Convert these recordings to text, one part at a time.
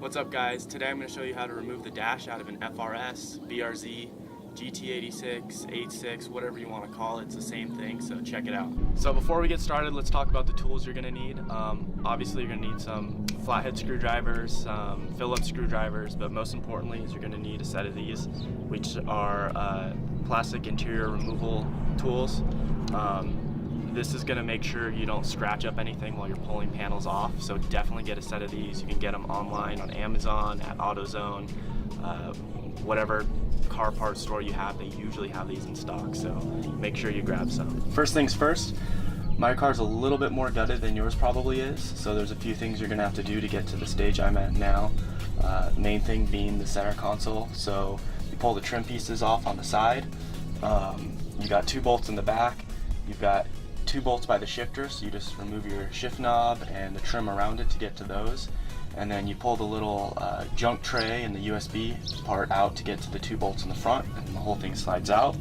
What's up guys? Today I'm going to show you how to remove the dash out of an FRS, BRZ, GT86, 86, whatever you want to call it. It's the same thing, so check it out. So before we get started, let's talk about the tools you're going to need. Obviously you're going to need some flathead screwdrivers, some Phillips screwdrivers, but most importantly is you're going to need a set of these, which are plastic interior removal tools. This is going to make sure you don't scratch up anything while you're pulling panels off, so definitely get a set of these. You can get them online on Amazon, at AutoZone, whatever car parts store you have, they usually have these in stock, so make sure you grab some. First things first, my car's a little bit more gutted than yours probably is, so there's a few things you're going to have to do to get to the stage I'm at now. Main thing being the center console, so you pull the trim pieces off on the side. You got 2 bolts in the back, you've got 2 bolts by the shifter, so you just remove your shift knob and the trim around it to get to those, and then you pull the little junk tray and the USB part out to get to the 2 bolts in the front, and the whole thing slides out.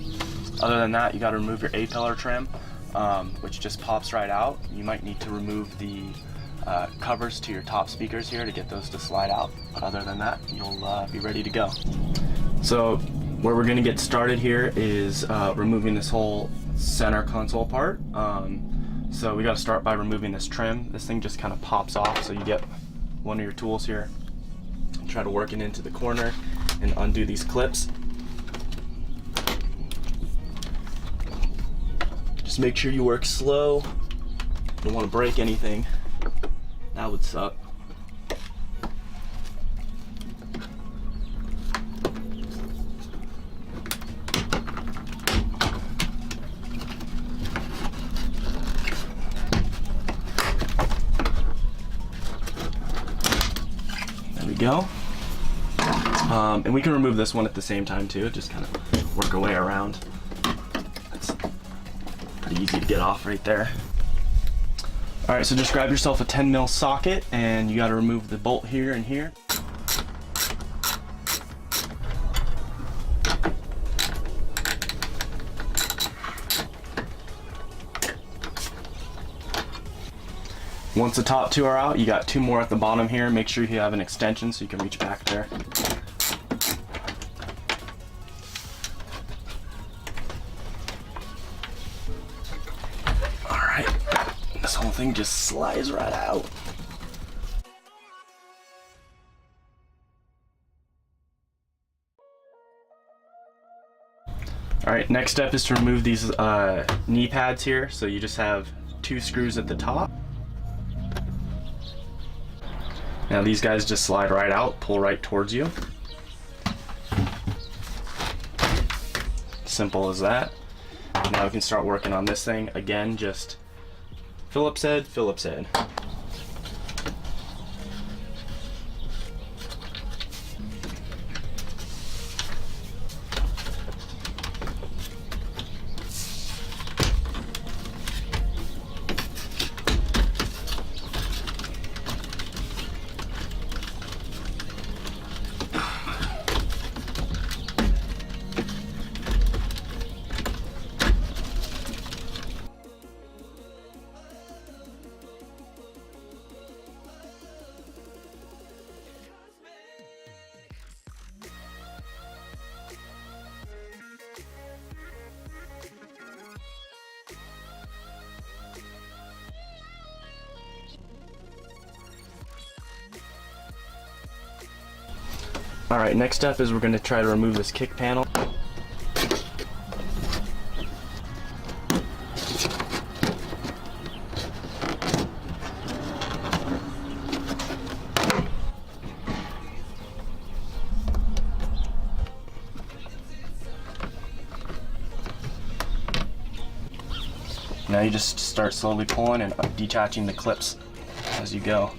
Other than that, you got to remove your A-pillar trim, which just pops right out. You might need to remove the covers to your top speakers here to get those to slide out, but other than that, you'll be ready to go. So where we're going to get started here is removing this whole center console part. So we got to start by removing this trim. This thing just kind of pops off, so you get one of your tools here, try to work it into the corner and undo these clips. Just make sure you work slow. You don't want to break anything. That would suck. Go. And we can remove this one at the same time too, just kind of work our way around. It's pretty easy to get off right there. Alright, so just grab yourself a 10 mil socket and you got to remove the bolt here and here. Once the top 2 are out, you got 2 more at the bottom here. Make sure you have an extension so you can reach back there. Alright, this whole thing just slides right out. Alright, next step is to remove these knee pads here. So you just have 2 screws at the top. Now these guys just slide right out, pull right towards you. Simple as that. Now we can start working on this thing. Again, just Phillips head, Phillips head. Alright, next step is we're going to try to remove this kick panel. Now you just start slowly pulling and detaching the clips as you go.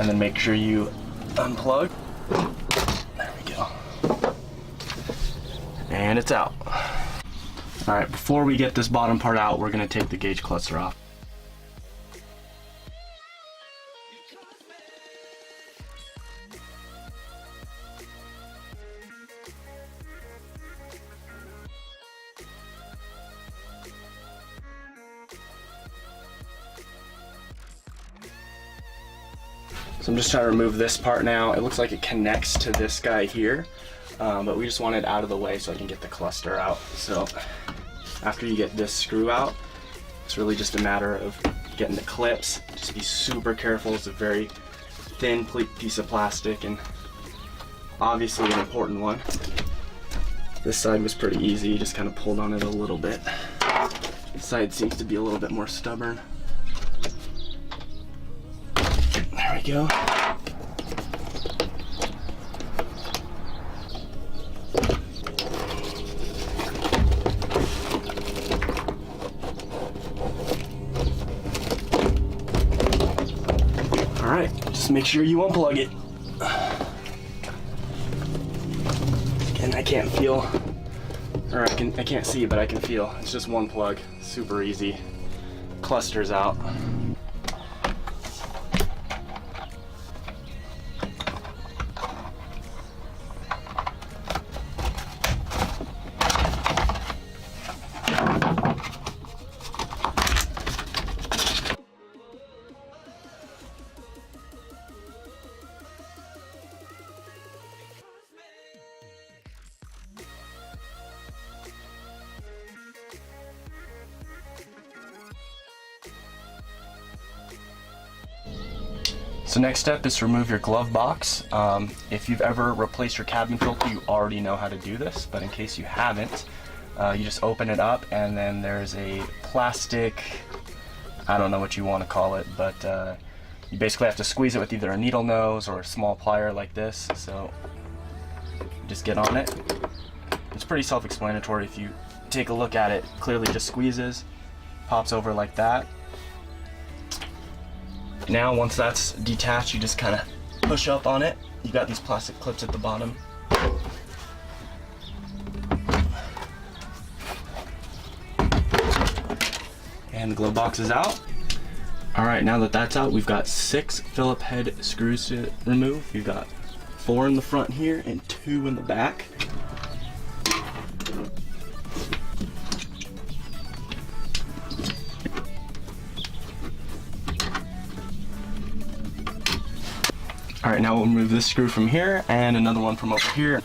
And then make sure you unplug. There we go. And it's out. Alright, before we get this bottom part out, we're going to take the gauge cluster off. So I'm just trying to remove this part now. It looks like it connects to this guy here, but we just want it out of the way so I can get the cluster out. So after you get this screw out, it's really just a matter of getting the clips. Just be super careful. It's a very thin piece of plastic and obviously an important one. This side was pretty easy, just kind of pulled on it a little bit. This side seems to be a little bit more stubborn. There we go. All right, just make sure you unplug it. And I can't feel, or I can't see, but I can feel. It's just one plug, super easy. Clusters out. So next step is to remove your glove box. If you've ever replaced your cabin filter, you already know how to do this, but in case you haven't, you just open it up and then there's a plastic, I don't know what you want to call it, but you basically have to squeeze it with either a needle nose or a small plier like this. So just get on it. It's pretty self-explanatory. If you take a look at it, clearly just squeezes, pops over like that. Now once that's detached, you just kind of push up on it. You got these plastic clips at the bottom. And the glove box is out. All right, now that that's out, we've got 6 Phillip head screws to remove. We've got 4 in the front here and 2 in the back. All right, now we'll remove this screw from here and another one from over here.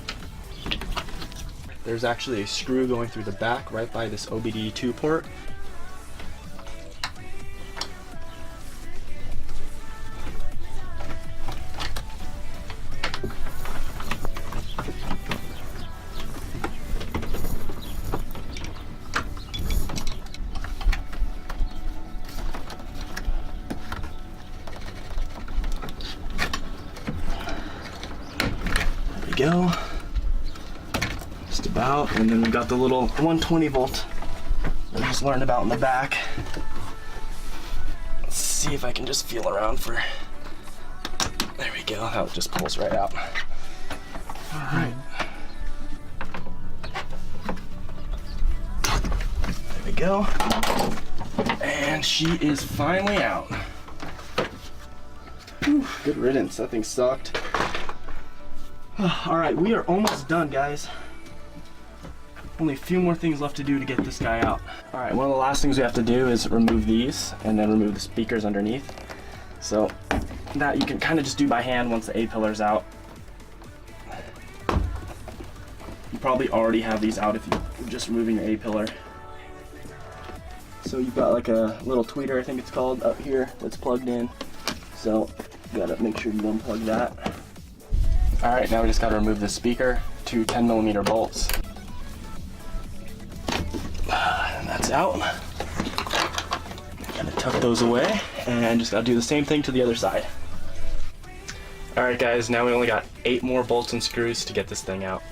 There's actually a screw going through the back right by this OBD2 port. Go just about, and then we got the little 120 volt that I just learned about in the back. Let's see if I can just feel around for, there we go, how it just pulls right out. All right, there we go, and she is finally out. Whew, good riddance, that thing sucked. All right, we are almost done, guys. Only a few more things left to do to get this guy out. All right, one of the last things we have to do is remove these and then remove the speakers underneath. So that you can kind of just do by hand once the A-pillar's out. You probably already have these out if you're just removing your A-pillar. So you've got like a little tweeter, I think it's called, up here that's plugged in. So you gotta make sure you unplug that. All right, now we just gotta remove the speaker, 2 10mm bolts. And that's out. Gotta tuck those away and just gotta do the same thing to the other side. All right guys, now we only got 8 more bolts and screws to get this thing out.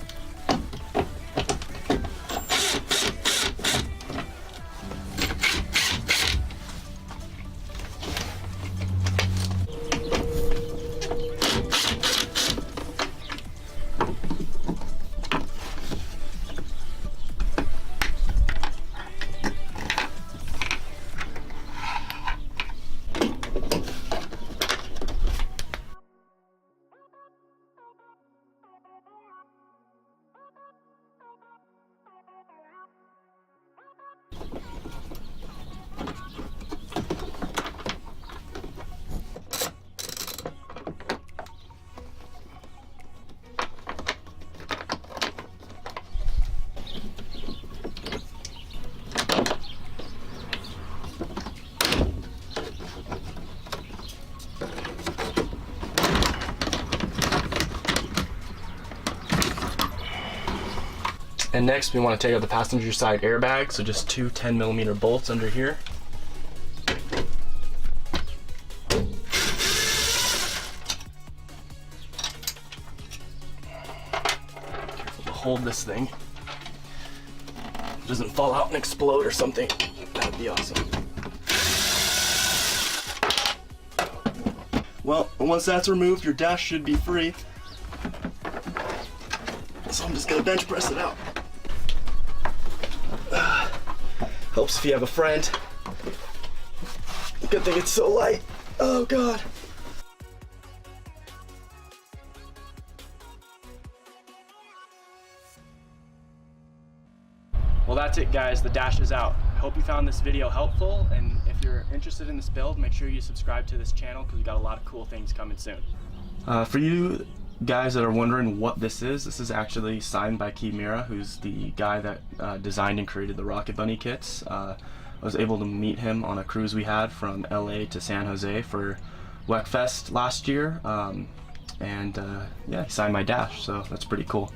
And next we want to take out the passenger side airbag, so just two 10mm bolts under here. Careful to hold this thing. It doesn't fall out and explode or something. That would be awesome. Well, once that's removed, your dash should be free. So I'm just gonna bench press it out. Helps if you have a friend. Good thing it's so light. Oh God. Well, that's it guys, the dash is out. Hope you found this video helpful, and if you're interested in this build, make sure you subscribe to this channel because we got a lot of cool things coming soon. For you guys that are wondering what this is actually signed by Kimura, who's the guy that designed and created the Rocket Bunny kits. I was able to meet him on a cruise we had from LA to San Jose for WECFest last year, yeah, he signed my dash, so that's pretty cool.